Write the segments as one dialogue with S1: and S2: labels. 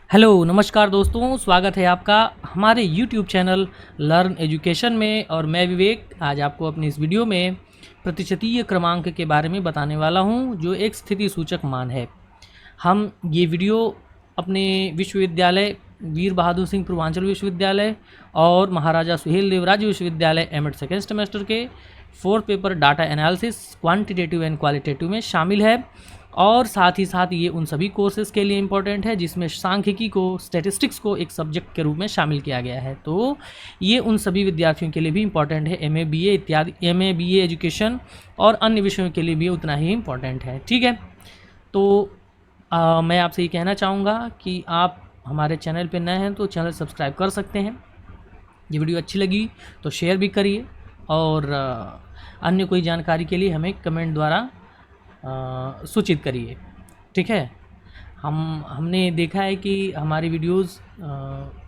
S1: Hello नमस्कार दोस्तों, स्वागत है आपका हमारे YouTube चैनल लर्न एजुकेशन में। और मैं विवेक आज आपको अपनी इस वीडियो में प्रतिशतीय क्रमांक के बारे में बताने वाला हूं, जो एक स्थिति सूचक मान है। हम ये वीडियो अपने विश्वविद्यालय वीर बहादुर सिंह पूर्वांचल विश्वविद्यालय और महाराजा सुहेल देवराज विश्वविद्यालय एमएड सेकेंड सेमेस्टर के 4th paper data analysis quantitative and qualitative में शामिल है। और साथ ही साथ ये उन सभी कोर्सेज़ के लिए इम्पोर्टेंट है जिसमें सांख्यिकी को, स्टैटिस्टिक्स को एक सब्जेक्ट के रूप में शामिल किया गया है। तो ये उन सभी विद्यार्थियों के लिए भी इम्पोर्टेंट है। एमए बीए इत्यादि, एमए बीए एजुकेशन और अन्य विषयों के लिए भी उतना ही इम्पोर्टेंट है। ठीक है, तो मैं आपसे ये कहना चाहूँगा कि आप हमारे चैनल पर नए हैं तो चैनल सब्सक्राइब कर सकते हैं। ये वीडियो अच्छी लगी तो शेयर भी करिए और अन्य कोई जानकारी के लिए हमें कमेंट द्वारा सूचित करिए। ठीक है, हमने देखा है कि हमारी वीडियोस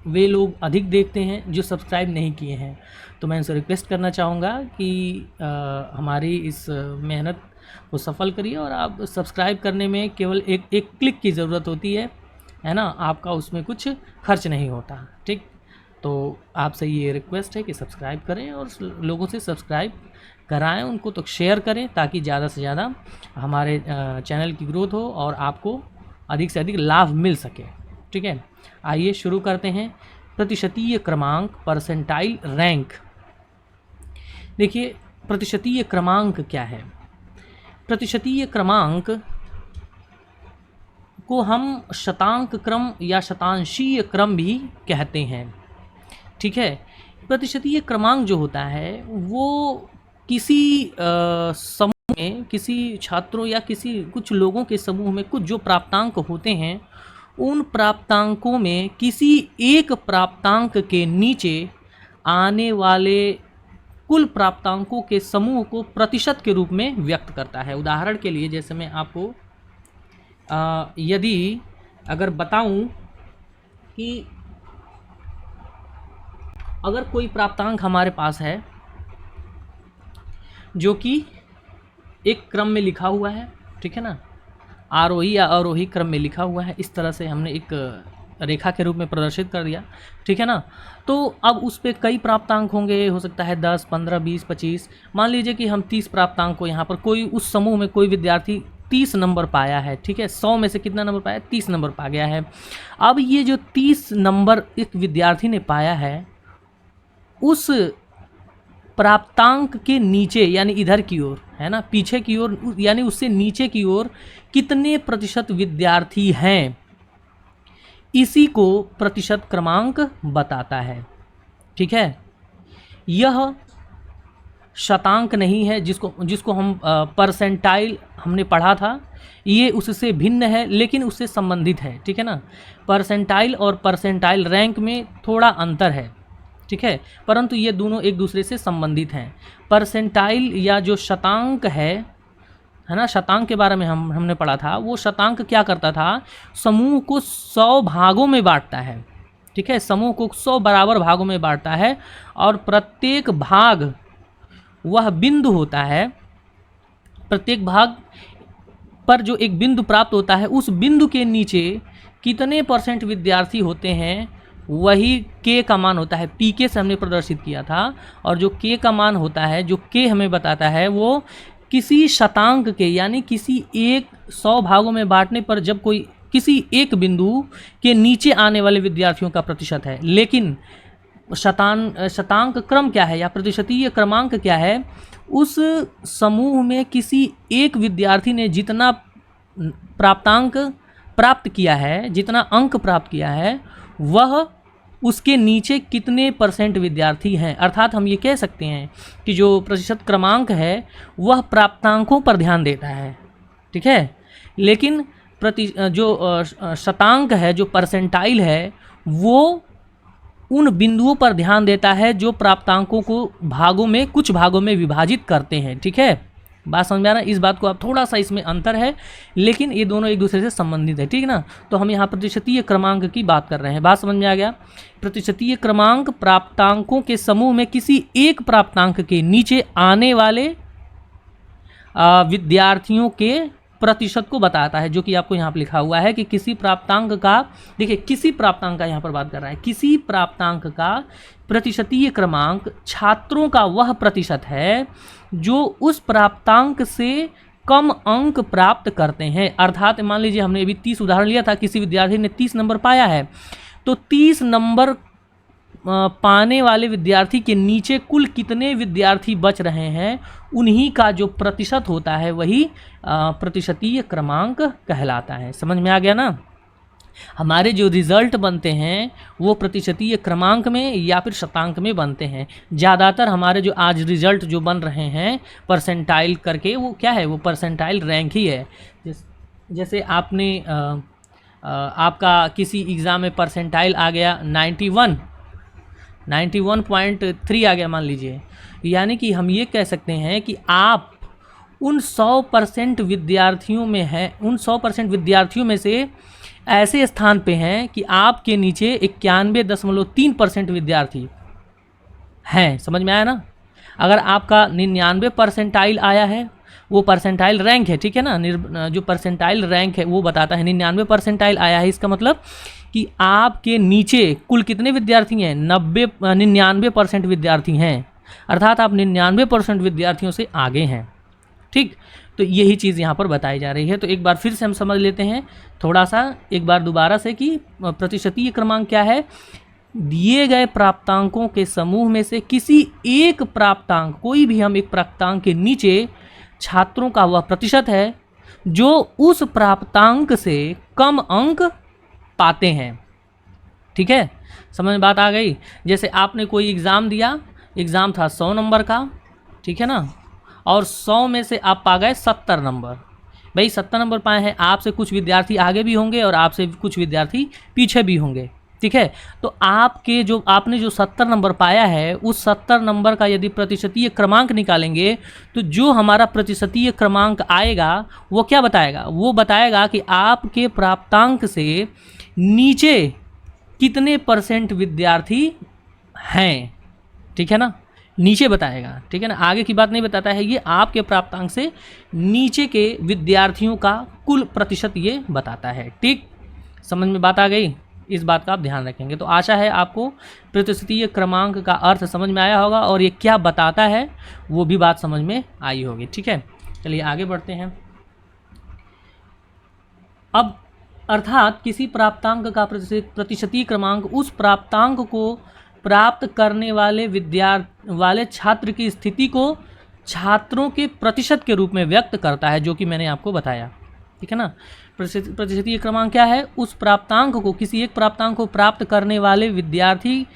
S1: वे लोग अधिक देखते हैं जो सब्सक्राइब नहीं किए हैं। तो मैं उनसे रिक्वेस्ट करना चाहूँगा कि हमारी इस मेहनत को सफल करिए। और आप सब्सक्राइब करने में केवल एक क्लिक की ज़रूरत होती है ना, आपका उसमें कुछ खर्च नहीं होता। ठीक, तो आपसे ये रिक्वेस्ट है कि सब्सक्राइब करें और लोगों से सब्सक्राइब कराएं, उनको तो शेयर करें ताकि ज़्यादा से ज़्यादा हमारे चैनल की ग्रोथ हो और आपको अधिक से अधिक लाभ मिल सके। ठीक है, आइए शुरू करते हैं। प्रतिशतीय क्रमांक, परसेंटाइल रैंक। देखिए, प्रतिशतीय क्रमांक क्या है? प्रतिशतीय क्रमांक को हम शतांक क्रम या शतांशीय क्रम भी कहते हैं। ठीक है, प्रतिशतीय क्रमांक जो होता है वो किसी समूह में, किसी छात्रों या कुछ लोगों के समूह में कुछ जो प्राप्तांक होते हैं, उन प्राप्तांकों में किसी एक प्राप्तांक के नीचे आने वाले कुल प्राप्तांकों के समूह को प्रतिशत के रूप में व्यक्त करता है। उदाहरण के लिए जैसे मैं आपको यदि अगर बताऊं कि अगर कोई प्राप्तांक हमारे पास है जो कि एक क्रम में लिखा हुआ है, ठीक है ना, आरोही या अवरोही क्रम में लिखा हुआ है, इस तरह से हमने एक रेखा के रूप में प्रदर्शित कर दिया। ठीक है ना, तो अब उस पर कई प्राप्तांक होंगे, हो सकता है 10, 15, 20, 25। मान लीजिए कि हम 30 प्राप्तांक को यहाँ पर कोई उस समूह में कोई विद्यार्थी 30 नंबर पाया है। ठीक है, 100 में से कितना नंबर पाया? 30 नंबर पा गया है। अब ये जो 30 नंबर एक विद्यार्थी ने पाया है, उस प्राप्तांक के नीचे यानी इधर की ओर, है ना, पीछे की ओर यानी उससे नीचे की ओर कितने प्रतिशत विद्यार्थी हैं, इसी को प्रतिशत क्रमांक बताता है। ठीक है, यह शतांक नहीं है जिसको हम परसेंटाइल हमने पढ़ा था, ये उससे भिन्न है लेकिन उससे संबंधित है। ठीक है ना, परसेंटाइल और परसेंटाइल रैंक में थोड़ा अंतर है। ठीक है, परंतु ये दोनों एक दूसरे से संबंधित हैं। परसेंटाइल या जो शतांक है ना, शतांक के बारे में हमने पढ़ा था। वो शतांक क्या करता था? समूह को 100 भागों में बांटता है। ठीक है, समूह को 100 बराबर भागों में बांटता है और प्रत्येक भाग वह बिंदु होता है। प्रत्येक भाग पर जो एक बिंदु प्राप्त होता है, उस बिंदु के नीचे कितने % विद्यार्थी होते हैं, वही के का मान होता है। पी के से हमने प्रदर्शित किया था। और जो के का मान होता है, जो के हमें बताता है, वो किसी शतांक के यानी किसी एक 100 भागों में बांटने पर जब कोई किसी एक बिंदु के नीचे आने वाले विद्यार्थियों का प्रतिशत है। लेकिन शतांक क्रम क्या है या प्रतिशतीय क्रमांक क्या है? उस समूह में किसी एक विद्यार्थी ने जितना प्राप्तांक प्राप्त किया है, जितना अंक प्राप्त किया है, वह उसके नीचे कितने % विद्यार्थी हैं। अर्थात हम ये कह सकते हैं कि जो प्रतिशत क्रमांक है वह प्राप्तांकों पर ध्यान देता है। ठीक है, लेकिन जो शतांक है, जो परसेंटाइल है, वो उन बिंदुओं पर ध्यान देता है जो प्राप्तांकों को भागों में, कुछ भागों में विभाजित करते हैं। ठीक है, बात समझ में आ रहा है? इस बात को आप थोड़ा सा, इसमें अंतर है लेकिन ये दोनों एक दूसरे से संबंधित है। ठीक है ना, तो हम यहाँ प्रतिशतीय क्रमांक की बात कर रहे हैं। बात समझ में आ गया? प्रतिशतीय क्रमांक प्राप्तांकों के समूह में किसी एक प्राप्तांक के नीचे आने वाले विद्यार्थियों के प्रतिशत को बताता है, जो कि आपको यहाँ पर लिखा हुआ है कि किसी प्राप्तांक का, देखिए किसी प्राप्तांक का यहाँ पर बात कर रहा है, किसी प्राप्तांक का प्रतिशतीय क्रमांक छात्रों का वह प्रतिशत है जो उस प्राप्तांक से कम अंक प्राप्त करते हैं। अर्थात मान लीजिए हमने अभी 30 उदाहरण लिया था, किसी विद्यार्थी ने 30 नंबर पाया है, तो 30 नंबर पाने वाले विद्यार्थी के नीचे कुल कितने विद्यार्थी बच रहे हैं, उन्हीं का जो प्रतिशत होता है वही प्रतिशतीय क्रमांक कहलाता है। समझ में आ गया ना। हमारे जो रिज़ल्ट बनते हैं वो प्रतिशतीय क्रमांक में या फिर शतांक में बनते हैं। ज़्यादातर हमारे जो आज रिज़ल्ट जो बन रहे हैं परसेंटाइल करके, वो क्या है, वो परसेंटाइल रैंक ही है। जैसे आपने आपका किसी एग्ज़ाम में परसेंटाइल आ गया 91.3 आ गया मान लीजिए, यानी कि हम ये कह सकते हैं कि आप उन 100% विद्यार्थियों में हैं, उन 100% विद्यार्थियों में से ऐसे स्थान पे हैं कि आपके नीचे 91.3% विद्यार्थी हैं। समझ में आया ना। अगर आपका 99 परसेंटाइल आया है, वो परसेंटाइल रैंक है, ठीक है ना, जो परसेंटाइल रैंक है वो बताता है 99 परसेंटाइल आया है, इसका मतलब कि आपके नीचे कुल कितने विद्यार्थी हैं, 99% विद्यार्थी हैं, अर्थात आप 99% विद्यार्थियों से आगे हैं। ठीक, तो यही चीज़ यहाँ पर बताई जा रही है। तो एक बार फिर से हम समझ लेते हैं थोड़ा सा, एक बार दोबारा से, कि प्रतिशतीय क्रमांक क्या है। दिए गए प्राप्तांकों के समूह में से किसी एक प्राप्तांक, कोई भी हम एक प्राप्तांक के नीचे छात्रों का वह प्रतिशत है जो उस प्राप्तांक से कम अंक पाते हैं। ठीक है, समझ में बात आ गई। जैसे आपने कोई एग्ज़ाम दिया, एग्ज़ाम था 100 नंबर का, ठीक है ना, और 100 में से आप पा गए 70 नंबर। भाई 70 नंबर पाए हैं, आपसे कुछ विद्यार्थी आगे भी होंगे और आपसे कुछ विद्यार्थी पीछे भी होंगे। ठीक है, तो आपने जो 70 नंबर पाया है, उस 70 नंबर का यदि प्रतिशतीय क्रमांक निकालेंगे तो जो हमारा प्रतिशतीय क्रमांक आएगा वो क्या बताएगा, वो बताएगा कि आपके प्राप्तांक से नीचे कितने % विद्यार्थी हैं। ठीक है ना, नीचे बताएगा, ठीक है ना, आगे की बात नहीं बताता है। ये आपके प्राप्तांक से नीचे के विद्यार्थियों का कुल प्रतिशत ये बताता है। ठीक, समझ में बात आ गई, इस बात का आप ध्यान रखेंगे। तो आशा है आपको प्रतिशतीय क्रमांक का अर्थ समझ में आया होगा और ये क्या बताता है वो भी बात समझ में आई होगी। ठीक है, चलिए आगे बढ़ते हैं। अब अर्थात किसी प्राप्तांक का प्रतिशतीय क्रमांक उस प्राप्तांक को प्राप्त करने वाले छात्र की स्थिति को छात्रों के प्रतिशत के रूप में व्यक्त करता है, जो कि मैंने आपको बताया। ठीक है ना, प्रतिशतीय क्रमांक क्या है, उस प्राप्तांक को, किसी एक प्राप्तांक को प्राप्त करने वाले विद्यार्थी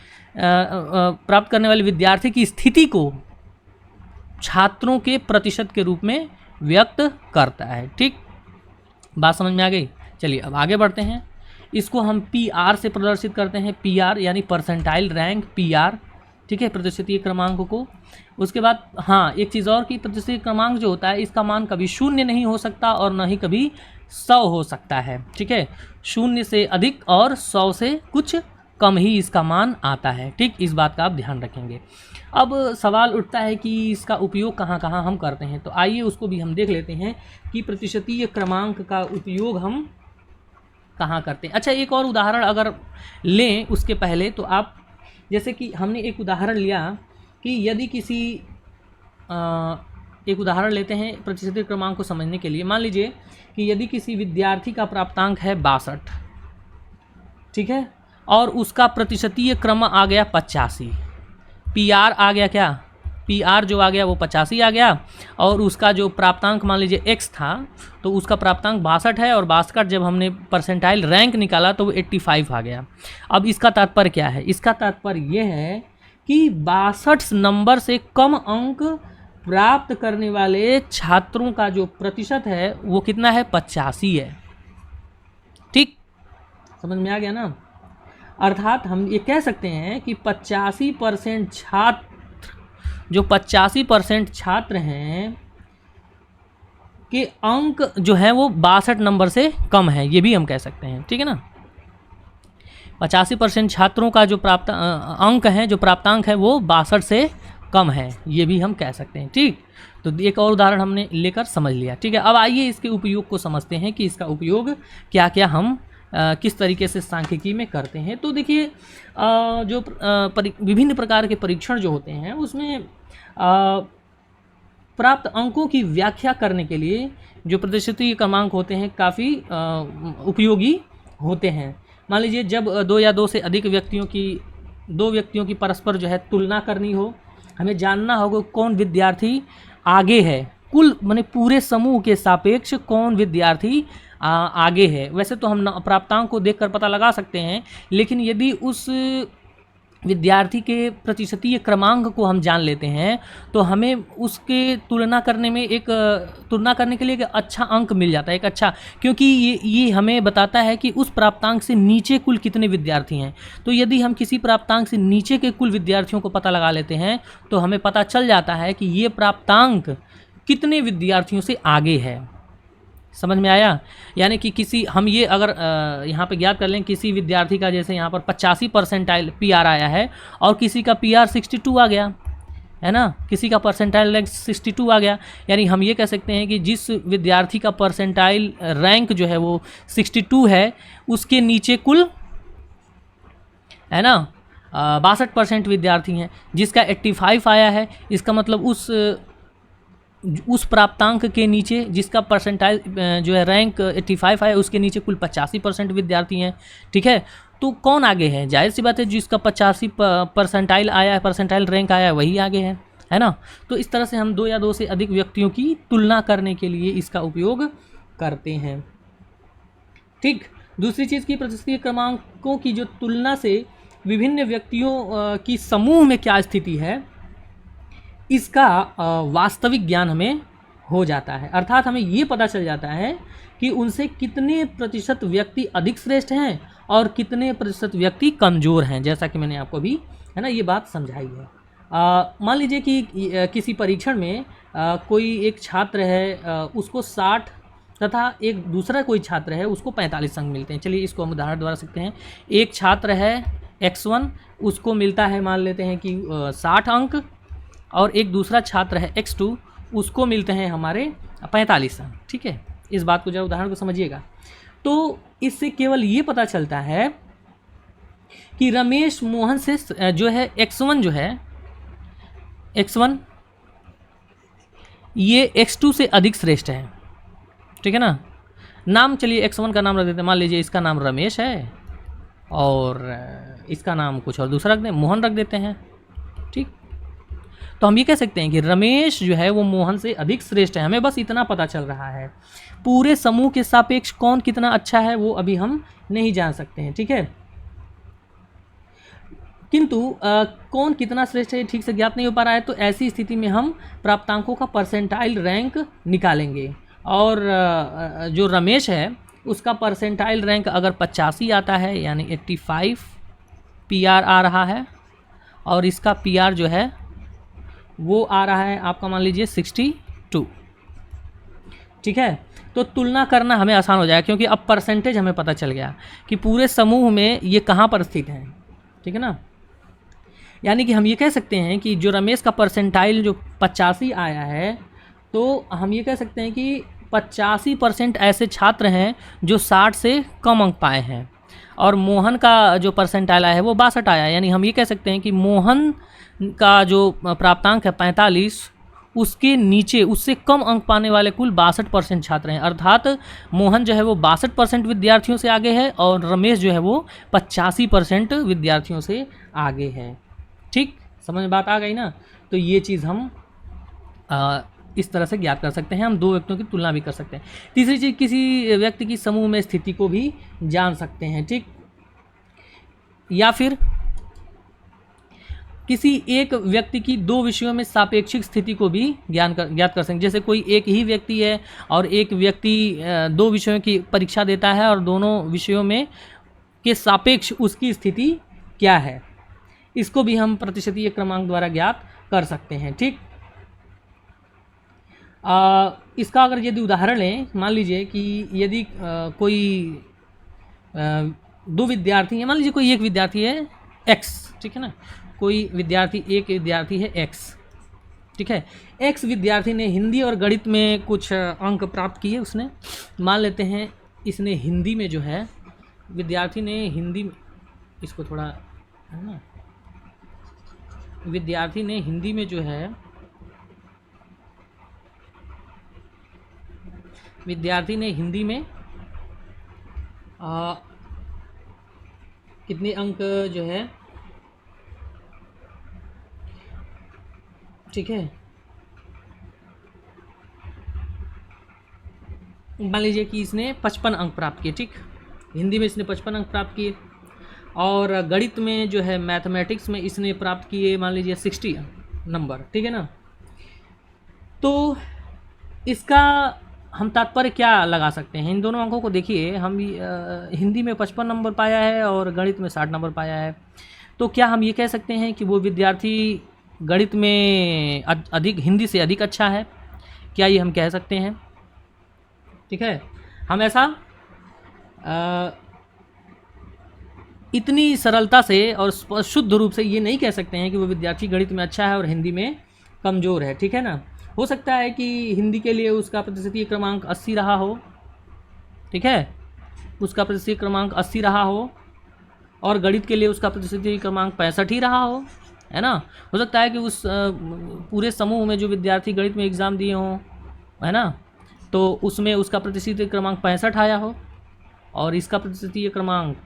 S1: की स्थिति को छात्रों के प्रतिशत के रूप में व्यक्त करता है। ठीक, बात समझ में आ गई। चलिए अब आगे बढ़ते हैं। इसको हम PR से प्रदर्शित करते हैं, PR यानी परसेंटाइल रैंक, PR। ठीक है, प्रतिशतीय क्रमांक को। उसके बाद हाँ, एक चीज़ और कि प्रतिशतीय क्रमांक जो होता है, इसका मान कभी 0 नहीं हो सकता और न ही कभी 100 हो सकता है। ठीक है, 0 से अधिक और 100 से कुछ कम ही इसका मान आता है। ठीक, इस बात का आप ध्यान रखेंगे। अब सवाल उठता है कि इसका उपयोग कहाँ कहाँ हम करते हैं, तो आइए उसको भी हम देख लेते हैं कि प्रतिशतीय क्रमांक का उपयोग हम कहाँ करते हैं। अच्छा, एक और उदाहरण अगर लें उसके पहले, तो आप जैसे कि हमने एक उदाहरण लिया कि यदि किसी एक उदाहरण लेते हैं प्रतिशतीय क्रमांक को समझने के लिए। मान लीजिए कि यदि किसी विद्यार्थी का प्राप्तांक है 62, ठीक है, और उसका प्रतिशतीय क्रम आ गया 85, PR आ गया, क्या PR जो आ गया वो 85 आ गया, और उसका जो प्राप्तांक मान लीजिए X था, तो उसका प्राप्तांक 62 है, और 62 जब हमने परसेंटाइल रैंक निकाला तो वो 85 आ गया। अब इसका तात्पर्य क्या है, इसका तात्पर्य ये है कि 62 नंबर से कम अंक प्राप्त करने वाले छात्रों का जो प्रतिशत है वो कितना है, 85 है। ठीक, समझ में आ गया ना। अर्थात हम ये कह सकते हैं कि 85% छात्र, जो 85% छात्र हैं के अंक जो है वो 62 नंबर से कम है, ये भी हम कह सकते हैं। ठीक है ना, 85% छात्रों का जो अंक है, जो प्राप्तांक है, वो 62 से कम है, ये भी हम कह सकते हैं। ठीक, तो एक और उदाहरण हमने लेकर समझ लिया। ठीक है, अब आइए इसके उपयोग को समझते हैं कि इसका उपयोग क्या क्या हम किस तरीके से सांख्यिकी में करते हैं। तो देखिए जो विभिन्न प्रकार के परीक्षण जो होते हैं उसमें प्राप्त अंकों की व्याख्या करने के लिए जो प्रतिशतीय क्रमांक होते हैं काफ़ी उपयोगी होते हैं। मान लीजिए जब दो या दो से अधिक दो व्यक्तियों की परस्पर जो है तुलना करनी हो, हमें जानना होगा कौन विद्यार्थी आगे है, कुल माने पूरे समूह के सापेक्ष कौन विद्यार्थी आगे है। वैसे तो हम प्राप्तांक को देखकर पता लगा सकते हैं, लेकिन यदि उस विद्यार्थी के प्रतिशतीय क्रमांक को हम जान लेते हैं तो हमें उसके तुलना करने के लिए एक अच्छा अंक मिल जाता है, एक अच्छा, क्योंकि ये हमें बताता है कि उस प्राप्तांक से नीचे कुल कितने विद्यार्थी हैं। तो यदि हम किसी प्राप्तांक से नीचे के कुल विद्यार्थियों को पता लगा लेते हैं तो हमें पता चल जाता है कि ये प्राप्तांक कितने विद्यार्थियों से आगे है। समझ में आया? यानी कि हम ये अगर यहाँ पे ज्ञात कर लें किसी विद्यार्थी का, जैसे यहाँ पर 85 परसेंटाइल PR आया है और किसी का PR 62 आ गया है ना, किसी का परसेंटाइल रैंक 62 आ गया, यानी हम ये कह सकते हैं कि जिस विद्यार्थी का परसेंटाइल रैंक जो है वो 62 है उसके नीचे कुल है ना 62% विद्यार्थी हैं। जिसका 85 आया है इसका मतलब उस प्राप्तांक के नीचे जिसका परसेंटाइल जो है रैंक 85 है उसके नीचे कुल 85% विद्यार्थी हैं। ठीक है, तो कौन आगे है? जाहिर सी बात है जिसका 85 परसेंटाइल आया है, परसेंटाइल रैंक आया है, वही आगे है ना। तो इस तरह से हम दो या दो से अधिक व्यक्तियों की तुलना करने के लिए इसका उपयोग करते हैं। ठीक, दूसरी चीज़ की प्रतिशतीय क्रमांकों की जो तुलना से विभिन्न व्यक्तियों की समूह में क्या स्थिति है इसका वास्तविक ज्ञान हमें हो जाता है। अर्थात हमें ये पता चल जाता है कि उनसे कितने प्रतिशत व्यक्ति अधिक श्रेष्ठ हैं और कितने प्रतिशत व्यक्ति कमज़ोर हैं, जैसा कि मैंने आपको भी है ना ये बात समझाई है। मान लीजिए कि किसी परीक्षण में कोई एक छात्र है उसको 60 तथा एक दूसरा कोई छात्र है उसको 45 अंक मिलते हैं। चलिए इसको हम उदाहरण द्वारा सकते हैं। एक छात्र है X1, उसको मिलता है मान लेते हैं कि 60 अंक, और एक दूसरा छात्र है X2, उसको मिलते हैं हमारे 45 अंक। ठीक है, इस बात को जरा उदाहरण को समझिएगा। तो इससे केवल ये पता चलता है कि रमेश मोहन से जो है X1 ये X2 से अधिक श्रेष्ठ है। ठीक है ना, नाम चलिए X1 का नाम रख देते हैं, मान लीजिए इसका नाम रमेश है और इसका नाम कुछ और दूसरा रख दें, मोहन रख देते हैं। ठीक, तो हम ये कह सकते हैं कि रमेश जो है वो मोहन से अधिक श्रेष्ठ है। हमें बस इतना पता चल रहा है, पूरे समूह के सापेक्ष कौन कितना अच्छा है वो अभी हम नहीं जान सकते हैं। ठीक है, किंतु कौन कितना श्रेष्ठ है ठीक से ज्ञात नहीं हो पा रहा है, तो ऐसी स्थिति में हम प्राप्तांकों का परसेंटाइल रैंक निकालेंगे। और जो रमेश है उसका परसेंटाइल रैंक अगर 85 आता है यानी 85 PR आ रहा है, और इसका PR जो है वो आ रहा है आपका मान लीजिए 62। ठीक है, तो तुलना करना हमें आसान हो जाएगा क्योंकि अब परसेंटेज हमें पता चल गया कि पूरे समूह में ये कहाँ पर स्थित है। ठीक है ना, यानी कि हम ये कह सकते हैं कि जो रमेश का परसेंटाइल जो 85 आया है, तो हम ये कह सकते हैं कि 85% ऐसे छात्र हैं जो 60 से कम अंक पाए हैं, और मोहन का जो परसेंटाइल आया है वो 62 आया। यानी हम ये कह सकते हैं कि मोहन का जो प्राप्तांक है 45, उसके नीचे उससे कम अंक पाने वाले कुल 62% छात्र हैं। अर्थात मोहन जो है वो 62% विद्यार्थियों से आगे है और रमेश जो है वो 85% विद्यार्थियों से आगे है। ठीक, समझ में बात आ गई ना। तो ये चीज़ हम इस तरह से ज्ञात कर सकते हैं। हम दो व्यक्तियों की तुलना भी कर सकते हैं। तीसरी चीज़, किसी व्यक्ति की समूह में स्थिति को भी जान सकते हैं। ठीक, या फिर किसी एक व्यक्ति की दो विषयों में सापेक्षिक स्थिति को भी ज्ञात कर सकते हैं। जैसे कोई एक ही व्यक्ति है और एक व्यक्ति दो विषयों की परीक्षा देता है और दोनों विषयों में के सापेक्ष उसकी स्थिति क्या है, इसको भी हम प्रतिशतीय क्रमांक द्वारा ज्ञात कर सकते हैं। ठीक, इसका अगर यदि उदाहरण लें, मान लीजिए कि यदि कोई दो विद्यार्थी हैं, मान लीजिए कोई एक विद्यार्थी है X, ठीक है ना, कोई विद्यार्थी एक विद्यार्थी है X, ठीक है। एक्स विद्यार्थी ने हिंदी और गणित में कुछ अंक प्राप्त किए उसने। मान लेते हैं इसने हिंदी में जो है, विद्यार्थी ने हिंदी, इसको थोड़ा है ना, विद्यार्थी ने हिंदी में जो है, विद्यार्थी ने हिंदी में कितने अंक जो है, ठीक है, मान लीजिए कि इसने 55 अंक प्राप्त किए। ठीक, हिंदी में इसने 55 अंक प्राप्त किए, और गणित में जो है, मैथमेटिक्स में इसने प्राप्त किए मान लीजिए 60 नंबर। ठीक है ना। तो इसका हम तात्पर्य क्या लगा सकते हैं? इन दोनों अंकों को देखिए, हम हिंदी में 55 नंबर पाया है और गणित में 60 नंबर पाया है। तो क्या हम ये कह सकते हैं कि वो विद्यार्थी गणित में अधिक, हिंदी से अधिक अच्छा है? क्या ये हम कह सकते हैं? ठीक है, हम ऐसा इतनी सरलता से और शुद्ध रूप से ये नहीं कह सकते हैं कि वो विद्यार्थी गणित में अच्छा है और हिंदी में कमज़ोर है। ठीक है ना। हो सकता है कि हिंदी के लिए उसका प्रतिशतीय क्रमांक 80 रहा हो, ठीक है, उसका प्रतिशतीय क्रमांक 80 रहा हो, और गणित के लिए उसका प्रतिशतीय क्रमांक 65 ही रहा हो, है ना। हो सकता है कि उस पूरे समूह में जो विद्यार्थी गणित में एग्ज़ाम दिए हों, है ना, तो उसमें उसका प्रतिशतीय क्रमांक 65 आया हो और इसका प्रतिशतीय क्रमांक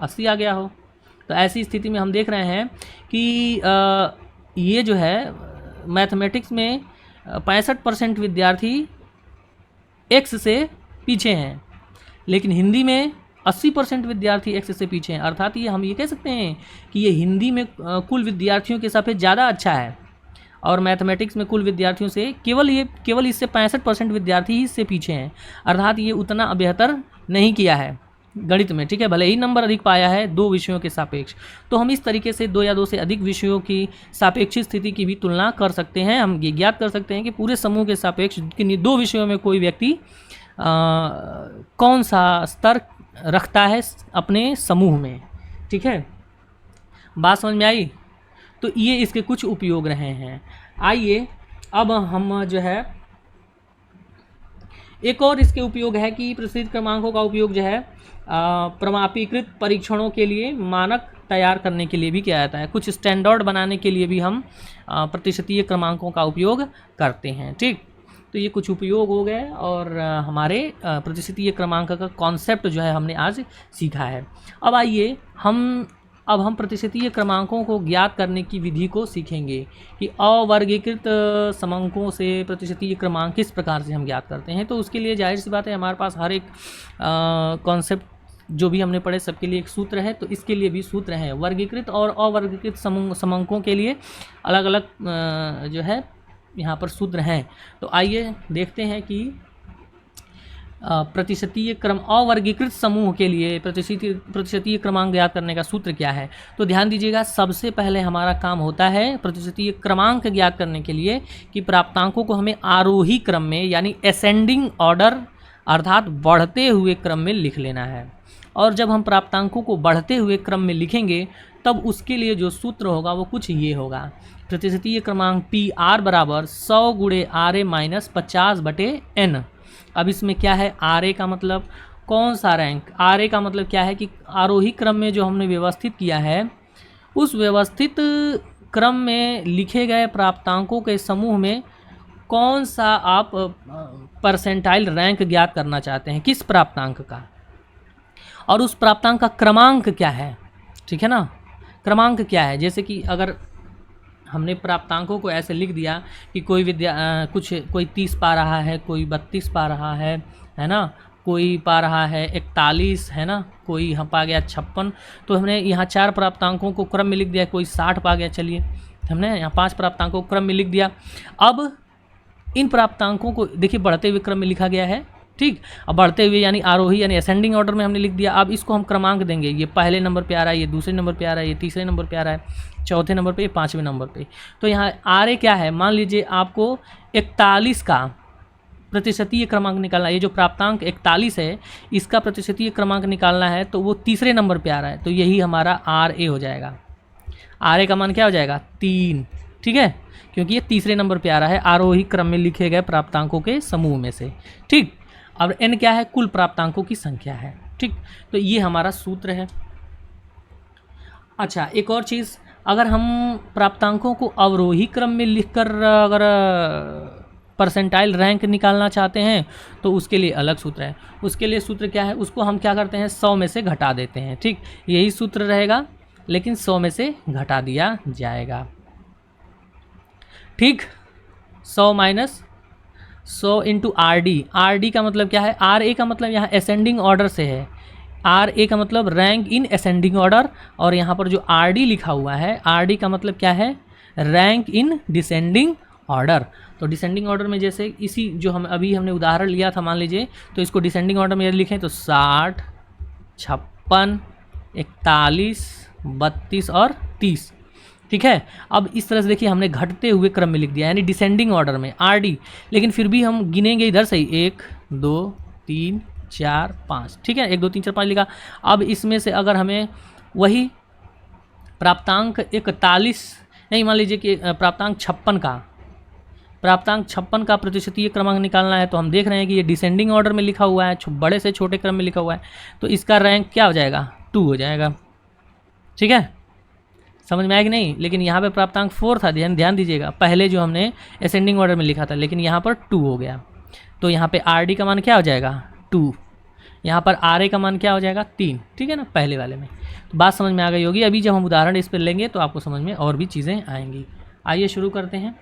S1: 80 आ गया हो। तो ऐसी स्थिति में हम देख रहे हैं कि ये जो है मैथमेटिक्स में 65% विद्यार्थी एक्स से पीछे हैं, लेकिन हिंदी में 80% विद्यार्थी एक्स से पीछे हैं। अर्थात ये हम ये कह सकते हैं कि ये हिंदी में कुल विद्यार्थियों के सापेक्ष ज़्यादा अच्छा है, और मैथमेटिक्स में कुल विद्यार्थियों से केवल इससे 65% विद्यार्थी ही इससे पीछे हैं। अर्थात ये उतना बेहतर नहीं किया है गणित में। ठीक है, भले ही नंबर अधिक पाया है 2 विषयों के सापेक्ष। तो हम इस तरीके से 2 या 2 से अधिक विषयों की सापेक्षिक स्थिति की भी तुलना कर सकते हैं। हम ये ज्ञात कर सकते हैं कि पूरे समूह के सापेक्ष किन्हीं 2 विषयों में कोई व्यक्ति कौन सा स्तर रखता है अपने समूह में। ठीक है, बात समझ में आई? तो ये इसके कुछ उपयोग रहे हैं। आइए अब हम जो है, एक और इसके उपयोग है कि प्रतिशत क्रमांकों का उपयोग जो है प्रमाणीकृत परीक्षणों के लिए, मानक तैयार करने के लिए भी किया जाता है। कुछ स्टैंडर्ड बनाने के लिए भी हम प्रतिशतीय क्रमांकों का उपयोग करते हैं। ठीक, तो ये कुछ उपयोग हो गए, और हमारे प्रतिशतीय क्रमांक का कॉन्सेप्ट जो है हमने आज सीखा है। अब आइए अब हम प्रतिशतीय क्रमांकों को ज्ञात करने की विधि को सीखेंगे कि अवर्गीकृत समंकों से प्रतिशतीय क्रमांक किस प्रकार से हम ज्ञात करते हैं। तो उसके लिए जाहिर सी बात है, हमारे पास हर एक कॉन्सेप्ट जो भी हमने पढ़े सबके लिए एक सूत्र है, तो इसके लिए भी सूत्र है। वर्गीकृत और अवर्गीकृत समंकों के लिए अलग अलग जो है यहाँ पर सूत्र हैं। तो आइए देखते हैं कि प्रतिशतीय क्रम अवर्गीकृत समूह के लिए प्रतिशतीय क्रमांक ज्ञात करने का सूत्र क्या है। तो ध्यान दीजिएगा, सबसे पहले हमारा काम होता है प्रतिशतीय क्रमांक ज्ञात करने के लिए कि प्राप्तांकों को हमें आरोही क्रम में, यानी असेंडिंग ऑर्डर अर्थात बढ़ते हुए क्रम में लिख लेना है। और जब हम प्राप्तांकों को बढ़ते हुए क्रम में लिखेंगे तब उसके लिए जो सूत्र होगा वो कुछ ये होगा। प्रतिशतीय क्रमांक पी आर बराबर 100 गुणे आर ए माइनस 50/n। अब इसमें क्या है, आर ए का मतलब कौन सा रैंक, आर ए का मतलब क्या है कि आरोही क्रम में जो हमने व्यवस्थित किया है, उस व्यवस्थित क्रम में लिखे गए प्राप्तांकों के समूह में कौन सा आप परसेंटाइल रैंक ज्ञात करना चाहते हैं, किस प्राप्तांक का, और उस प्राप्तांक का क्रमांक क्या है। ठीक है ना, क्रमांक क्या है। जैसे कि अगर हमने प्राप्तांकों को ऐसे लिख दिया कि कोई 30 पा रहा है, कोई 32 पा रहा है ना, कोई पा रहा है 41, है ना, कोई हम पा गया 56। तो हमने यहाँ 4 प्राप्तांकों को क्रम में लिख दिया, कोई 60 पा गया, चलिए हमने यहाँ 5 प्राप्तांकों को क्रम में लिख दिया। अब इन प्राप्तांकों को देखिए बढ़ते हुए क्रम में लिखा गया है। ठीक, अब बढ़ते हुए यानी आरोही यानी असेंडिंग ऑर्डर में हमने लिख दिया। अब इसको हम क्रमांक देंगे, ये पहले नंबर पे आ रहा है, ये दूसरे नंबर पे आ रहा है, ये तीसरे नंबर पे आ रहा है, चौथे नंबर पे, 5वें नंबर पे। तो यहाँ आर ए क्या है, मान लीजिए आपको 41 का प्रतिशतीय क्रमांक निकालना है। ये जो प्राप्तांक 41 है इसका प्रतिशतीय क्रमांक निकालना है, तो वो तीसरे नंबर पे आ रहा है, तो यही हमारा आर ए हो जाएगा। आर ए का मान क्या हो जाएगा, 3। ठीक है, क्योंकि ये तीसरे नंबर पे आ रहा है आरोही क्रम में लिखे गए प्राप्तांकों के समूह में से। ठीक, अब n क्या है? कुल प्राप्तांकों की संख्या है। ठीक, तो ये हमारा सूत्र है। अच्छा, एक और चीज़, अगर हम प्राप्तांकों को अवरोही क्रम में लिखकर अगर परसेंटाइल रैंक निकालना चाहते हैं तो उसके लिए अलग सूत्र है। उसके लिए सूत्र क्या है? उसको हम क्या करते हैं? 100 में से घटा देते हैं। ठीक, यही सूत्र रहेगा, लेकिन 100 में से घटा दिया जाएगा। ठीक, 100 माइनस 100 इंटू RD का मतलब क्या है? RA का मतलब यहाँ असेंडिंग ऑर्डर से है। RA का मतलब रैंक इन असेंडिंग ऑर्डर, और यहाँ पर जो RD लिखा हुआ है, RD का मतलब क्या है? Rank in descending order. तो डिसेंडिंग ऑर्डर में जैसे इसी जो हमने उदाहरण लिया था, मान लीजिए, तो इसको डिसेंडिंग ऑर्डर में यदि लिखें तो 60, 56, 41, 32 और 30। ठीक है, अब इस तरह से देखिए हमने घटते हुए क्रम में लिख दिया, यानी डिसेंडिंग ऑर्डर में RD, लेकिन फिर भी हम गिनेंगे इधर से ही 1 2 3 4 5। ठीक है, 1 2 3 4 5 लिखा। अब इसमें से अगर हमें वही प्राप्तांक 41 नहीं, मान लीजिए कि प्राप्तांक 56 का प्रतिशतीय क्रमांक निकालना है, तो हम देख रहे हैं कि ये डिसेंडिंग ऑर्डर में लिखा हुआ है, बड़े से छोटे क्रम में लिखा हुआ है, तो इसका रैंक क्या हो जाएगा? 2 हो जाएगा। ठीक है, समझ में आया कि नहीं? लेकिन यहाँ पे प्राप्तांक 4 था, ध्यान दीजिएगा, पहले जो हमने असेंडिंग ऑर्डर में लिखा था, लेकिन यहाँ पर 2 हो गया। तो यहाँ पे RD का मान क्या हो जाएगा? 2। यहाँ पर RA का मान क्या हो जाएगा? 3। ठीक है ना, पहले वाले में। तो बात समझ में आ गई होगी। अभी जब हम उदाहरण इस पर लेंगे तो आपको समझ में और भी चीज़ें आएंगी। आइए शुरू करते हैं।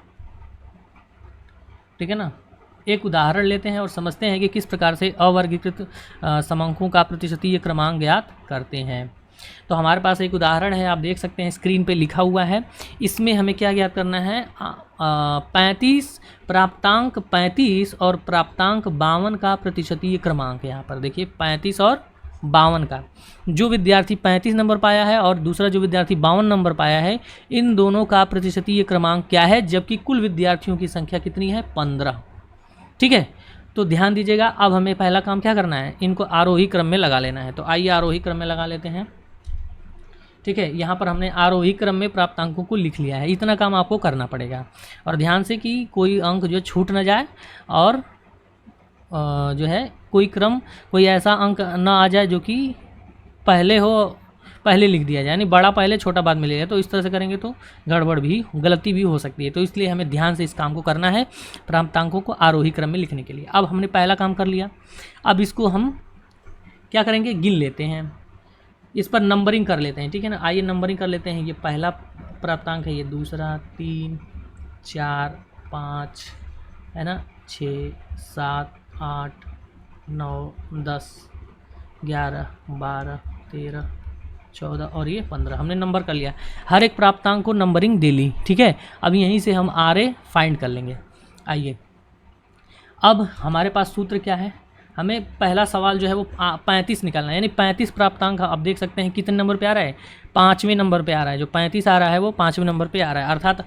S1: ठीक है ना, एक उदाहरण लेते हैं और समझते हैं कि किस प्रकार से अवर्गीकृत समांकों का प्रतिशतीय क्रमांक ज्ञात करते हैं। तो हमारे पास एक उदाहरण है, आप देख सकते हैं स्क्रीन पे लिखा हुआ है। इसमें हमें क्या ज्ञात करना है? 35 प्राप्तांक 35 और प्राप्तांक 52 का प्रतिशतीय क्रमांक। यहाँ पर देखिए 35 और 52 का, जो विद्यार्थी 35 नंबर पाया है और दूसरा जो विद्यार्थी 52 नंबर पाया है, इन दोनों का प्रतिशतीय क्रमांक क्या है, जबकि कुल विद्यार्थियों की संख्या कितनी है? 15। ठीक है, तो ध्यान दीजिएगा। अब हमें पहला काम क्या करना है? इनको आरोही क्रम में लगा लेना है। तो आइए आरोही क्रम में लगा लेते हैं। ठीक है, यहाँ पर हमने आरोही क्रम में प्राप्तांकों को लिख लिया है। इतना काम आपको करना पड़ेगा, और ध्यान से कि कोई अंक जो छूट ना जाए, और जो है कोई ऐसा अंक ना आ जाए जो कि पहले लिख दिया जाए, यानी बड़ा पहले छोटा बाद में ले जाए। तो इस तरह से करेंगे तो गलती भी हो सकती है। तो इसलिए हमें ध्यान से इस काम को करना है, प्राप्तांकों को आरोही क्रम में लिखने के लिए। अब हमने पहला काम कर लिया, अब इसको हम क्या करेंगे? गिन लेते हैं, इस पर नंबरिंग कर लेते हैं। ठीक है ना, आइए नंबरिंग कर लेते हैं। ये पहला प्राप्तांक है, ये दूसरा, 3 4 5 है ना, 6 7 8 9 10 11 12 13 14 और ये 15 हमने नंबर कर लिया। हर एक प्राप्तांक को नंबरिंग दे ली। ठीक है, अब यहीं से हम RA फाइंड कर लेंगे। आइए, अब हमारे पास सूत्र क्या है? हमें पहला सवाल जो है वो 35 निकालना है, यानी 35 प्राप्तांक। आप देख सकते हैं कितने नंबर पे आ रहा है? 5वें नंबर पे आ रहा है। जो 35 आ रहा है वो 5वें नंबर पे आ रहा है। अर्थात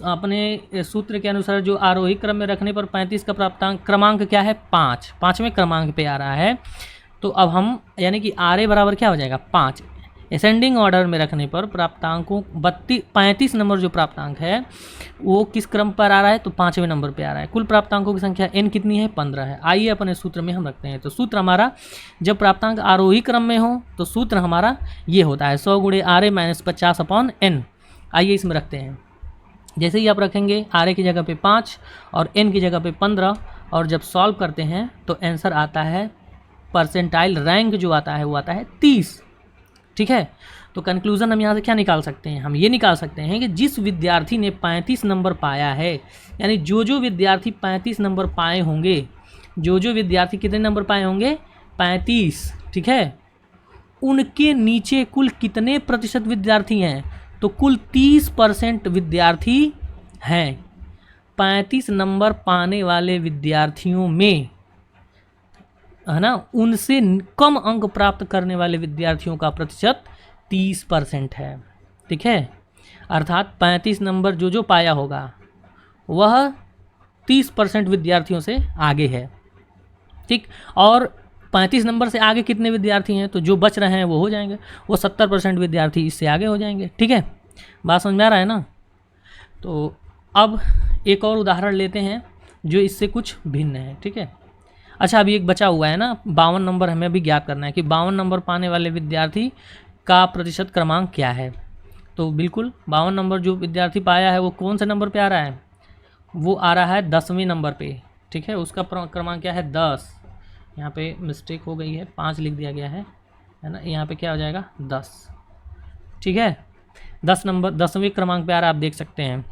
S1: अपने सूत्र के अनुसार जो आरोही क्रम में रखने पर 35 का प्राप्तांक क्रमांक क्या है? 5वें क्रमांक पे आ रहा है। तो अब हम, यानी कि RA बराबर क्या हो जाएगा? 5। असेंडिंग ऑर्डर में रखने पर प्राप्तांकों 35 नंबर जो प्राप्तांक है वो किस क्रम पर आ रहा है? तो 5वें नंबर पे आ रहा है। कुल प्राप्तांकों की संख्या n कितनी है? 15 है। आइए अपने सूत्र में हम रखते हैं। तो सूत्र हमारा, जब प्राप्तांक आरोही क्रम में हो तो सूत्र हमारा ये होता है 100 × RA - 50/n। आइए इसमें रखते हैं। जैसे ही आप रखेंगे RA की जगह पे 5 और n की जगह पे 15, और जब सॉल्व करते हैं तो आंसर आता है, परसेंटाइल रैंक जो आता है वो आता है 30। ठीक है, तो कंक्लूज़न हम यहाँ से क्या निकाल सकते हैं? हम ये निकाल सकते हैं कि जिस विद्यार्थी ने 35 नंबर पाया है, यानी जो विद्यार्थी 35 नंबर पाए होंगे, जो विद्यार्थी कितने नंबर पाए होंगे? 35। ठीक है, उनके नीचे कुल कितने प्रतिशत विद्यार्थी हैं? तो कुल 30% विद्यार्थी हैं। 35 नंबर पाने वाले विद्यार्थियों में, है ना, उनसे कम अंक प्राप्त करने वाले विद्यार्थियों का प्रतिशत 30% है। ठीक है, अर्थात 35 नंबर जो पाया होगा वह 30% विद्यार्थियों से आगे है। ठीक, और 35 नंबर से आगे कितने विद्यार्थी हैं? तो जो बच रहे हैं वो हो जाएंगे, वो 70% विद्यार्थी इससे आगे हो जाएंगे। ठीक है, बात समझ में आ रहा है ना? तो अब एक और उदाहरण लेते हैं जो इससे कुछ भिन्न है, ठीक है। अच्छा, अभी एक बचा हुआ है ना, 52 नंबर हमें अभी ज्ञात करना है कि 52 नंबर पाने वाले विद्यार्थी का प्रतिशत क्रमांक क्या है। तो बिल्कुल 52 नंबर जो विद्यार्थी पाया है वो कौन से नंबर पे आ रहा है, वो आ रहा है 10वें नंबर पे, ठीक है। उसका क्रमांक क्या है 10, यहाँ पे मिस्टेक हो गई है, 5 लिख दिया गया है ना, यहाँ पे क्या हो जाएगा 10, ठीक है। 10 नंबर 10वें क्रमांक पे आ रहा है, आप देख सकते हैं।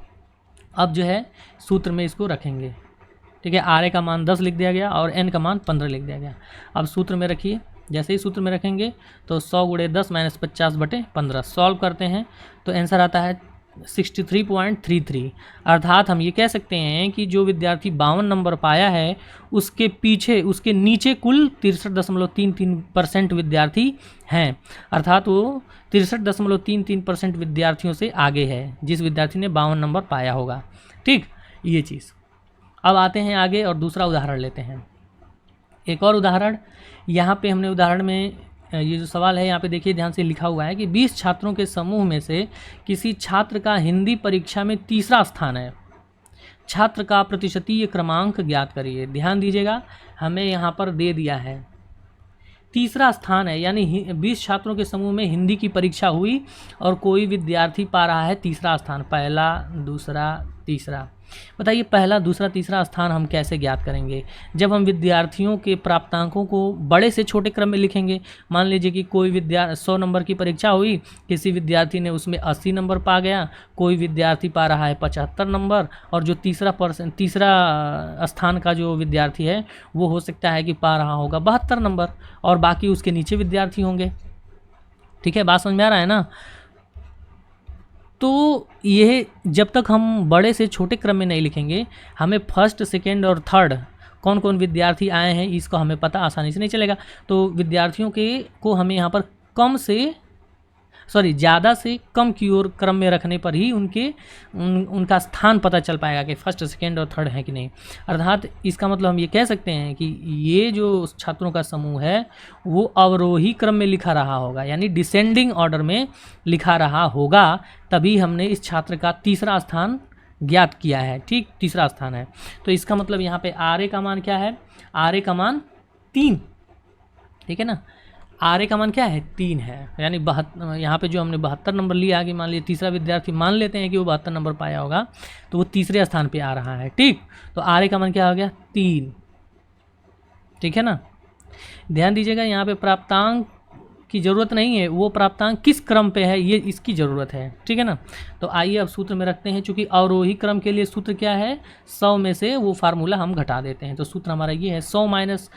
S1: अब जो है सूत्र में इसको रखेंगे, ठीक है। आर ए का मान 10 लिख दिया गया और एन का मान 15 लिख दिया गया। अब सूत्र में रखिए, जैसे ही सूत्र में रखेंगे तो 100 × 10 - 50/15 सॉल्व करते हैं तो आंसर आता है 63.33। अर्थात हम ये कह सकते हैं कि जो विद्यार्थी 52 नंबर पाया है उसके पीछे उसके नीचे कुल 63.33% विद्यार्थी हैं, अर्थात वो 63.33% विद्यार्थियों से आगे है जिस विद्यार्थी ने 52 नंबर पाया होगा, ठीक, ये चीज़। अब आते हैं आगे और दूसरा उदाहरण लेते हैं। एक और उदाहरण, यहाँ पे हमने उदाहरण में ये जो सवाल है यहाँ पे देखिए ध्यान से लिखा हुआ है कि 20 छात्रों के समूह में से किसी छात्र का हिंदी परीक्षा में तीसरा स्थान है, छात्र का प्रतिशतीय क्रमांक ज्ञात करिए। ध्यान दीजिएगा, हमें यहाँ पर दे दिया है तीसरा स्थान है, यानी 20 छात्रों के समूह में हिंदी की परीक्षा हुई और कोई विद्यार्थी पा रहा है तीसरा स्थान, पहला दूसरा तीसरा। बताइए पहला दूसरा तीसरा स्थान हम कैसे ज्ञात करेंगे? जब हम विद्यार्थियों के प्राप्तांकों को बड़े से छोटे क्रम में लिखेंगे। मान लीजिए कि कोई 100 नंबर की परीक्षा हुई, किसी विद्यार्थी ने उसमें 80 नंबर पा गया, कोई विद्यार्थी पा रहा है 75 नंबर, और जो तीसरा स्थान का जो विद्यार्थी है वो हो सकता है कि पा रहा होगा 72 नंबर और बाकी उसके नीचे विद्यार्थी होंगे, ठीक है। बात समझ में आ रहा है ना? तो यह जब तक हम बड़े से छोटे क्रम में नहीं लिखेंगे, हमें फर्स्ट सेकेंड और थर्ड कौन कौन विद्यार्थी आए हैं इसको हमें पता आसानी से नहीं चलेगा। तो विद्यार्थियों को हमें यहाँ पर ज़्यादा से कम की ओर क्रम में रखने पर ही उनका स्थान पता चल पाएगा कि फर्स्ट सेकेंड और थर्ड है कि नहीं। अर्थात इसका मतलब हम ये कह सकते हैं कि ये जो छात्रों का समूह है वो अवरोही क्रम में लिखा रहा होगा, यानी डिसेंडिंग ऑर्डर में लिखा रहा होगा, तभी हमने इस छात्र का तीसरा स्थान ज्ञात किया है, ठीक, तीसरा स्थान है। तो इसका मतलब यहाँ पे आर ए का मान क्या है? आर ए का मान 3, ठीक है ना। आर ए का मान क्या है? 3 है, यानी यहाँ पे जो हमने 72 नंबर लिया कि मान लीजिए तीसरा विद्यार्थी मान लेते हैं कि वो 72 नंबर पाया होगा, तो वो तीसरे स्थान पे आ रहा है, ठीक। तो आर ए का मान क्या हो गया? 3, ठीक है ना। ध्यान दीजिएगा, यहाँ पे प्राप्तांक की ज़रूरत नहीं है, वो प्राप्तांक किस क्रम पे है ये इसकी ज़रूरत है, ठीक है ना। तो आइए अब सूत्र में रखते हैं, चूँकि अवरोही क्रम के लिए सूत्र क्या है? 100 में से वो फार्मूला हम घटा देते हैं। तो सूत्र हमारा ये है 100 ×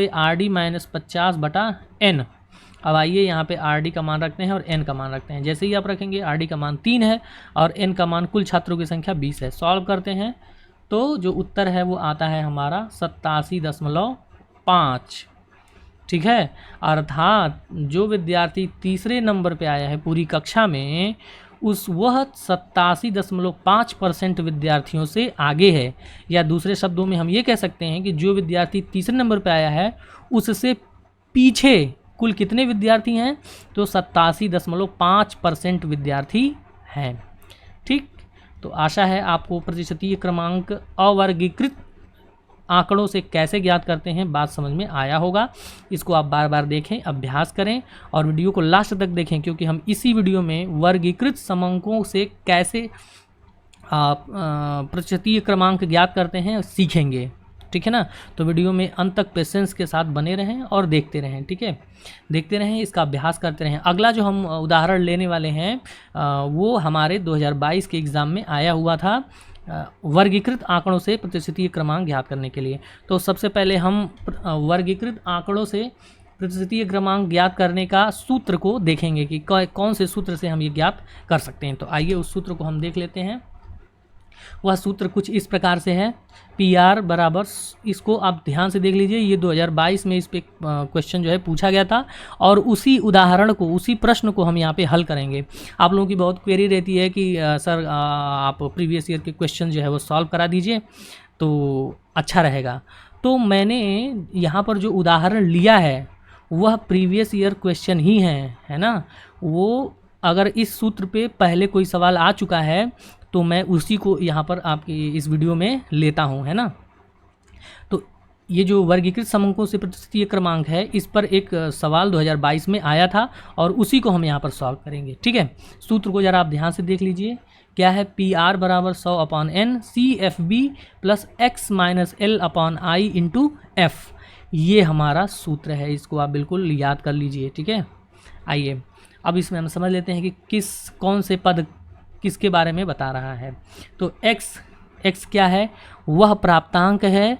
S1: RD - 50/n। अब आइए यहाँ पे RD का मान रखते हैं और n का मान रखते हैं। जैसे ही आप रखेंगे, RD का मान 3 है और n का मान कुल छात्रों की संख्या 20 है। सॉल्व करते हैं तो जो उत्तर है वो आता है हमारा 87.5, ठीक है। अर्थात जो विद्यार्थी तीसरे नंबर पे आया है पूरी कक्षा में, वह 87.5% विद्यार्थियों से आगे है। या दूसरे शब्दों में हम ये कह सकते हैं कि जो विद्यार्थी तीसरे नंबर पे आया है उससे पीछे कुल कितने विद्यार्थी हैं? तो 87.5% विद्यार्थी हैं, ठीक। तो आशा है आपको प्रतिशतीय क्रमांक अवर्गीकृत आंकड़ों से कैसे ज्ञात करते हैं बात समझ में आया होगा। इसको आप बार बार देखें, अभ्यास करें और वीडियो को लास्ट तक देखें, क्योंकि हम इसी वीडियो में वर्गीकृत समंकों से कैसे प्रतिशतीय क्रमांक ज्ञात करते हैं सीखेंगे, ठीक है ना। तो वीडियो में अंत तक पेशेंस के साथ बने रहें और देखते रहें, ठीक है, देखते रहें, इसका अभ्यास करते रहें। अगला जो हम उदाहरण लेने वाले हैं वो हमारे 2022 के एग्ज़ाम में आया हुआ था, वर्गीकृत आंकड़ों से प्रतिशतीय क्रमांक ज्ञात करने के लिए। तो सबसे पहले हम वर्गीकृत आंकड़ों से प्रतिशतीय क्रमांक ज्ञात करने का सूत्र को देखेंगे कि कौन से सूत्र से हम ये ज्ञात कर सकते हैं। तो आइए उस सूत्र को हम देख लेते हैं। वह सूत्र कुछ इस प्रकार से है, PR बराबर, इसको आप ध्यान से देख लीजिए, ये 2022 में इस पे क्वेश्चन जो है पूछा गया था और उसी उदाहरण को, उसी प्रश्न को हम यहाँ पे हल करेंगे। आप लोगों की बहुत क्वेरी रहती है कि सर आप प्रीवियस ईयर के क्वेश्चन जो है वो सॉल्व करा दीजिए तो अच्छा रहेगा। तो मैंने यहाँ पर जो उदाहरण लिया है वह प्रीवियस ईयर क्वेश्चन ही है ना। वो अगर इस सूत्र पे पहले कोई सवाल आ चुका है तो मैं उसी को यहाँ पर आपके इस वीडियो में लेता हूँ, है ना। तो ये जो वर्गीकृत समंकों से प्रतिशतीय क्रमांक है, इस पर एक सवाल 2022 में आया था और उसी को हम यहाँ पर सॉल्व करेंगे, ठीक है। सूत्र को ज़रा आप ध्यान से देख लीजिए, क्या है, पी आर बराबर 100/n CFB plus x minus L/i into F. ये हमारा सूत्र है, इसको आप बिल्कुल याद कर लीजिए, ठीक है। आइए अब इसमें हम समझ लेते हैं कि कौन से पद किसके बारे में बता रहा है। तो x क्या है, वह प्राप्तांक है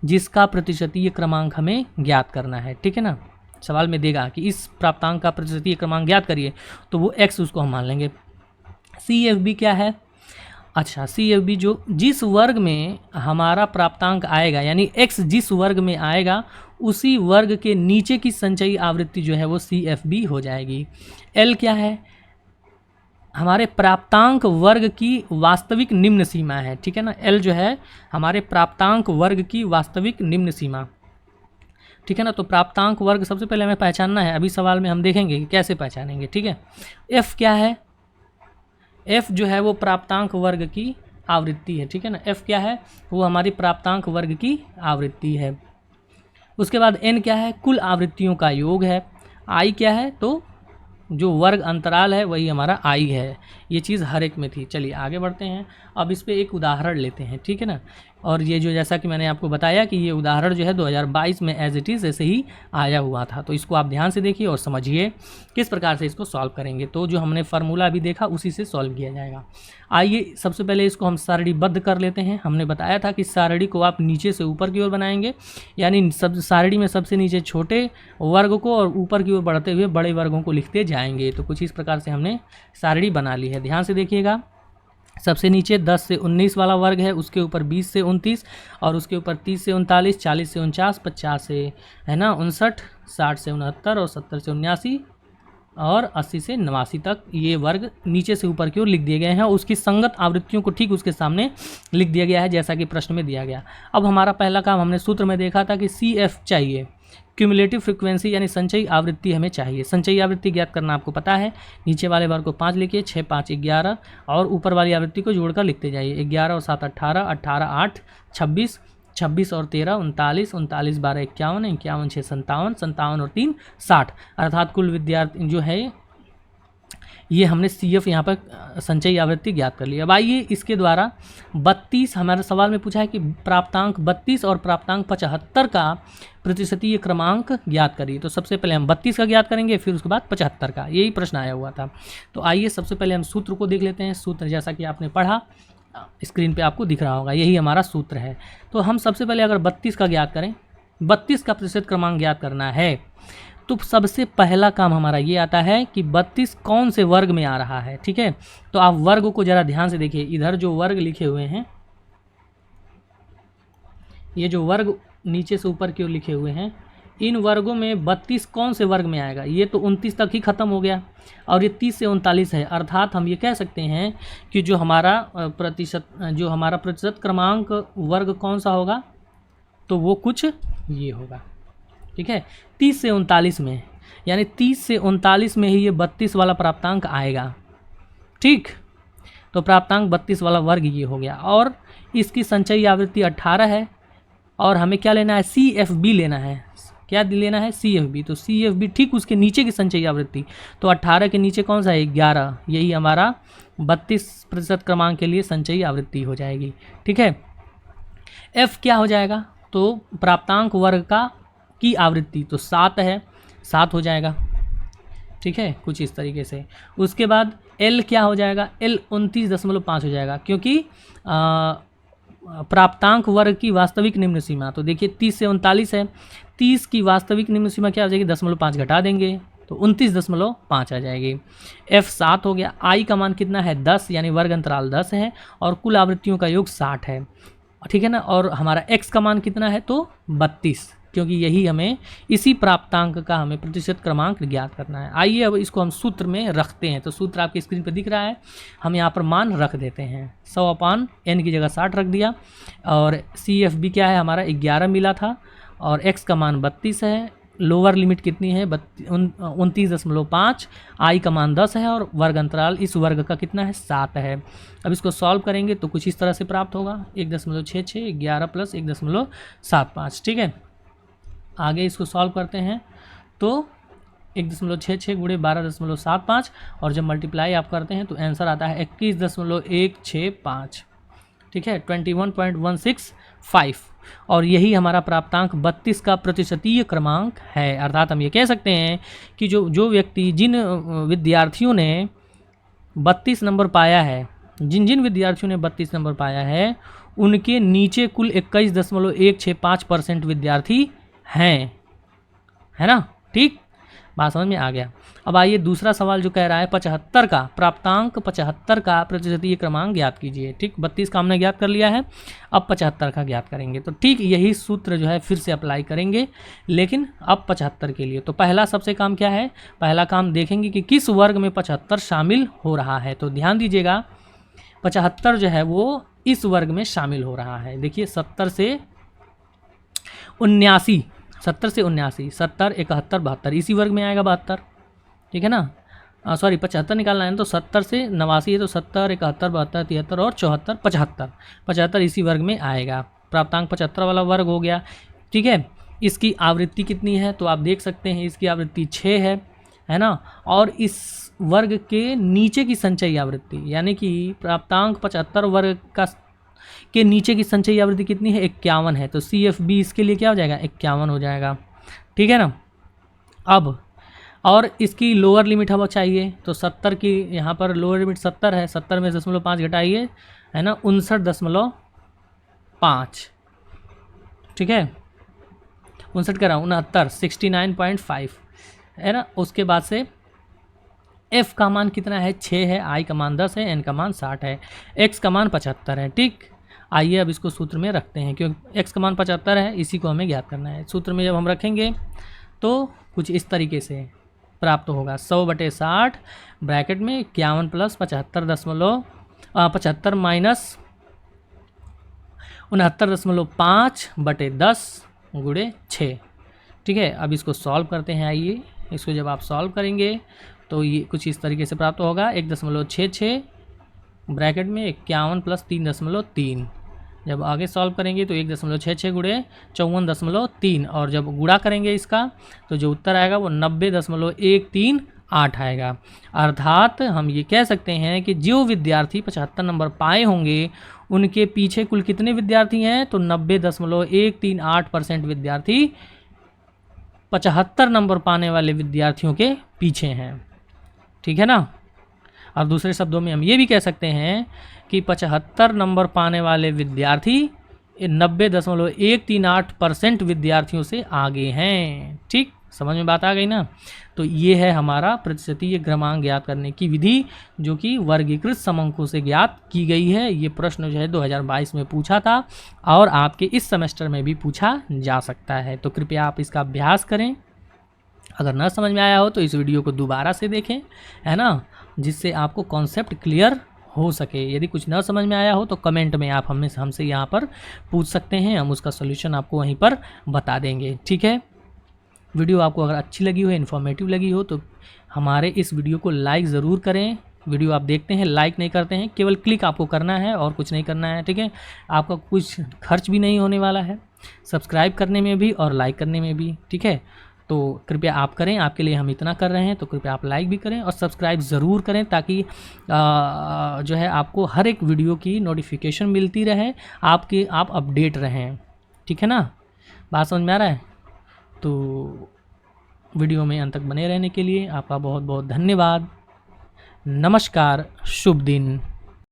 S1: जिसका प्रतिशतीय क्रमांक हमें ज्ञात करना है, ठीक है ना। सवाल में देगा कि इस प्राप्तांक का प्रतिशतीय क्रमांक ज्ञात करिए, तो वो x उसको हम मान लेंगे। CFB क्या है, अच्छा CFB जो जिस वर्ग में हमारा प्राप्तांक आएगा, यानी x जिस वर्ग में आएगा उसी वर्ग के नीचे की संचयी आवृत्ति जो है वो CFB हो जाएगी। L क्या है, हमारे प्राप्तांक वर्ग की वास्तविक निम्न सीमा है, ठीक है ना। L जो है हमारे प्राप्तांक वर्ग की वास्तविक निम्न सीमा, ठीक है ना। तो प्राप्तांक वर्ग सबसे पहले हमें पहचानना है, अभी सवाल में हम देखेंगे कि कैसे पहचानेंगे, ठीक है। F क्या है, F जो है वो प्राप्तांक वर्ग की आवृत्ति है, ठीक है ना। F क्या है, वो हमारी प्राप्तांक वर्ग की आवृत्ति है। उसके बाद N क्या है, कुल आवृत्तियों का योग है। I क्या है, तो जो वर्ग अंतराल है वही हमारा I है। ये चीज़ हर एक में थी। चलिए आगे बढ़ते हैं, अब इस पे एक उदाहरण लेते हैं, ठीक है ना। और ये जो जैसा कि मैंने आपको बताया कि ये उदाहरण जो है 2022 में एज इट इज़ ऐसे ही आया हुआ था, तो इसको आप ध्यान से देखिए और समझिए किस प्रकार से इसको सॉल्व करेंगे। तो जो हमने फार्मूला अभी देखा उसी से सॉल्व किया जाएगा। आइए सबसे पहले इसको हम सारणीबद्ध कर लेते हैं। हमने बताया था कि सारणी को आप नीचे से ऊपर की ओर बनाएंगे, यानी सब सारणी में सबसे नीचे छोटे वर्ग को और ऊपर की ओर बढ़ते हुए बड़े वर्गों को लिखते जाएंगे। तो कुछ इस प्रकार से हमने सारणी बना ली है, ध्यान से देखिएगा। सबसे नीचे 10 से 19 वाला वर्ग है, उसके ऊपर 20 से 29 और उसके ऊपर 30 से 39, 40 से 49, 50 से है ना 59, 60 से 69 और 70 से 79 और 80 से 89 तक ये वर्ग नीचे से ऊपर की ओर लिख दिए गए हैं। उसकी संगत आवृत्तियों को ठीक उसके सामने लिख दिया गया है जैसा कि प्रश्न में दिया गया। अब हमारा पहला काम हमने सूत्र में देखा था कि CF चाहिए, क्यूमुलेटिव फ्रीक्वेंसी यानी संचयी आवृत्ति हमें चाहिए। संचयी आवृत्ति ज्ञात करना आपको पता है, नीचे वाले वर्ग को 5 लिखिए, 6 5 11 और ऊपर वाली आवृत्ति को जोड़कर लिखते जाइए। 11 और 7 18, 18 8 26, 26 और 13 39, 39 12 51, 51 6 57, 57 और 3 60, अर्थात कुल विद्यार्थी जो है ये हमने CF यहाँ पर संचयी आवृत्ति ज्ञात कर ली। अब आइए इसके द्वारा 32 हमारे सवाल में पूछा है कि प्राप्तांक 32 और प्राप्तांक 75 का प्रतिशतीय क्रमांक ज्ञात करिए। तो सबसे पहले हम 32 का ज्ञात करेंगे, फिर उसके बाद 75 का, यही प्रश्न आया हुआ था। तो आइए सबसे पहले हम सूत्र को देख लेते हैं। सूत्र जैसा कि आपने पढ़ा स्क्रीन पे आपको दिख रहा होगा, यही हमारा सूत्र है। तो हम सबसे पहले अगर 32 का ज्ञात करें, 32 का प्रतिशत क्रमांक ज्ञात करना है, तो सबसे पहला काम हमारा ये आता है कि 32 कौन से वर्ग में आ रहा है, ठीक है। तो आप वर्ग को ज़रा ध्यान से देखिए, इधर जो वर्ग लिखे हुए हैं, ये जो वर्ग नीचे से ऊपर की ओर लिखे हुए हैं, इन वर्गों में 32 कौन से वर्ग में आएगा। ये तो 29 तक ही ख़त्म हो गया और ये 30 से 39 है, अर्थात हम ये कह सकते हैं कि जो हमारा प्रतिशत क्रमांक वर्ग कौन सा होगा, तो वो कुछ ये होगा, ठीक है। 30 से 39 में, यानी 30 से 39 में ही ये 32 वाला प्राप्तांक आएगा, ठीक। तो प्राप्तांक 32 वाला वर्ग ये हो गया और इसकी संचयी आवृत्ति 18 है और हमें क्या लेना है, CFB लेना है। क्या लेना है, CFB। तो CFB ठीक उसके नीचे की संचयी आवृत्ति, तो 18 के नीचे कौन सा है, 11, यही हमारा 32% क्रमांक के लिए संचयी आवृत्ति हो जाएगी, ठीक है। F क्या हो जाएगा, तो प्राप्तांक वर्ग का की आवृत्ति तो 7 है, 7 हो जाएगा, ठीक है, कुछ इस तरीके से। उसके बाद L क्या हो जाएगा, L 29.5 हो जाएगा, क्योंकि प्राप्तांक वर्ग की वास्तविक निम्न सीमा, तो देखिए 30 से 39 है, 30 की वास्तविक निम्न सीमा क्या हो जाएगी, 0.5 घटा देंगे तो 29.5 आ जाएगी। F 7 हो गया। I का मान कितना है, 10, यानी वर्ग अंतराल 10 है और कुल आवृत्तियों का योग 60 है, ठीक है ना। और हमारा X का मान कितना है, तो 32, क्योंकि यही हमें इसी प्राप्तांक का हमें प्रतिशत क्रमांक ज्ञात करना है। आइए अब इसको हम सूत्र में रखते हैं। तो सूत्र आपकी स्क्रीन पर दिख रहा है, हम यहाँ पर मान रख देते हैं। 100/n की जगह 60 रख दिया और CFB क्या है हमारा 11 मिला था और x का मान 32 है, लोअर लिमिट कितनी है 29.5, आई का मान 10 है और वर्ग अंतराल इस वर्ग का कितना है 7 है। अब इसको सॉल्व करेंगे तो कुछ इस तरह से प्राप्त होगा 1.66 11 प्लस 1.75। ठीक है, आगे इसको सॉल्व करते हैं तो 1.66 गुणे 12.75 और जब मल्टीप्लाई आप करते हैं तो आंसर आता है 21.165। ठीक है, 21.165 और यही हमारा प्राप्तांक 32 का प्रतिशतीय क्रमांक है। अर्थात हम ये कह सकते हैं कि जो व्यक्ति जिन विद्यार्थियों ने 32 नंबर पाया है, जिन विद्यार्थियों ने 32 नंबर पाया है उनके नीचे कुल 21.165% विद्यार्थी हैं, है ना। ठीक, बात समझ में आ गया। अब आइए दूसरा सवाल जो कह रहा है 75 का प्राप्तांक 75 का प्रतिशतीय क्रमांक ज्ञात कीजिए। ठीक, 32 का हमने ज्ञात कर लिया है, अब 75 का ज्ञात करेंगे। तो ठीक यही सूत्र जो है फिर से अप्लाई करेंगे, लेकिन अब 75 के लिए। तो पहला सबसे काम क्या है, पहला काम देखेंगे कि किस वर्ग में 75 शामिल हो रहा है। तो ध्यान दीजिएगा 75 जो है वो इस वर्ग में शामिल हो रहा है। देखिए 70 से 79, 70 से 79, 70 71 72 इसी वर्ग में आएगा 72। ठीक है ना, सॉरी 75 निकालना है तो 70 से 89 है तो 70 71 72 73 और 74 75 इसी वर्ग में आएगा। प्राप्तांक 75 वाला वर्ग हो गया। ठीक है, इसकी आवृत्ति कितनी है तो आप देख सकते हैं इसकी आवृत्ति 6 है ना। और इस वर्ग के नीचे की संचयी आवृत्ति यानी कि प्राप्तांक 75 वर्ग का के नीचे की संचयी आवृत्ति कितनी है 51 है। तो CFB इसके लिए क्या हो जाएगा 51 हो जाएगा। ठीक है ना। अब और इसकी लोअर लिमिट हमें चाहिए तो 70 की यहाँ पर लोअर लिमिट 70 है, 70 में 0.5 घटाइए है ना 59.5। ठीक है, 59 कह रहा हूँ 69.5 है ना। उसके बाद से F का मान कितना है 6 है, I का मान 10 है, N का मान 60 है, X का मान 75 है। ठीक, आइए अब इसको सूत्र में रखते हैं क्योंकि X का मान 75 है, इसी को हमें ज्ञात करना है। सूत्र में जब हम रखेंगे तो कुछ इस तरीके से प्राप्त होगा 100/60 ब्रैकेट में 51 प्लस 75 माइनस 69.5/10 गुणे 6। ठीक है, अब इसको सॉल्व करते हैं। आइए इसको जब आप सॉल्व करेंगे तो ये कुछ इस तरीके से प्राप्त होगा 1.66 ब्रैकेट में 51 प्लस 3.3। जब आगे सॉल्व करेंगे तो 1.66 गुणे 54.3 और जब गुणा करेंगे इसका तो जो उत्तर आएगा वो 90.138 आएगा। अर्थात हम ये कह सकते हैं कि जो विद्यार्थी 75 नंबर पाए होंगे उनके पीछे कुल कितने विद्यार्थी हैं तो 90.138% विद्यार्थी 75 नंबर पाने वाले विद्यार्थियों के पीछे हैं। ठीक है ना। और दूसरे शब्दों में हम ये भी कह सकते हैं कि 75 नंबर पाने वाले विद्यार्थी 90.138% विद्यार्थियों से आगे हैं। ठीक, समझ में बात आ गई ना। तो ये है हमारा प्रतिशतीय क्रमांक ज्ञात करने की विधि जो कि वर्गीकृत समंकों से ज्ञात की गई है। ये प्रश्न जो है 2022 में पूछा था और आपके इस सेमेस्टर में भी पूछा जा सकता है। तो कृपया आप इसका अभ्यास करें। अगर ना समझ में आया हो तो इस वीडियो को दोबारा से देखें, है ना, जिससे आपको कॉन्सेप्ट क्लियर हो सके। यदि कुछ ना समझ में आया हो तो कमेंट में आप हमसे यहाँ पर पूछ सकते हैं, हम उसका सोल्यूशन आपको वहीं पर बता देंगे। ठीक है, वीडियो आपको अगर अच्छी लगी हो, इन्फॉर्मेटिव लगी हो तो हमारे इस वीडियो को लाइक ज़रूर करें। वीडियो आप देखते हैं लाइक नहीं करते हैं, केवल क्लिक आपको करना है और कुछ नहीं करना है। ठीक है, आपका कुछ खर्च भी नहीं होने वाला है सब्सक्राइब करने में भी और लाइक करने में भी। ठीक है, तो कृपया आप करें, आपके लिए हम इतना कर रहे हैं तो कृपया आप लाइक भी करें और सब्सक्राइब ज़रूर करें ताकि जो है आपको हर एक वीडियो की नोटिफिकेशन मिलती रहे, आप अपडेट रहें। ठीक है ना, बात समझ में आ रहा है। तो वीडियो में अंत तक बने रहने के लिए आपका बहुत बहुत धन्यवाद। नमस्कार, शुभ दिन।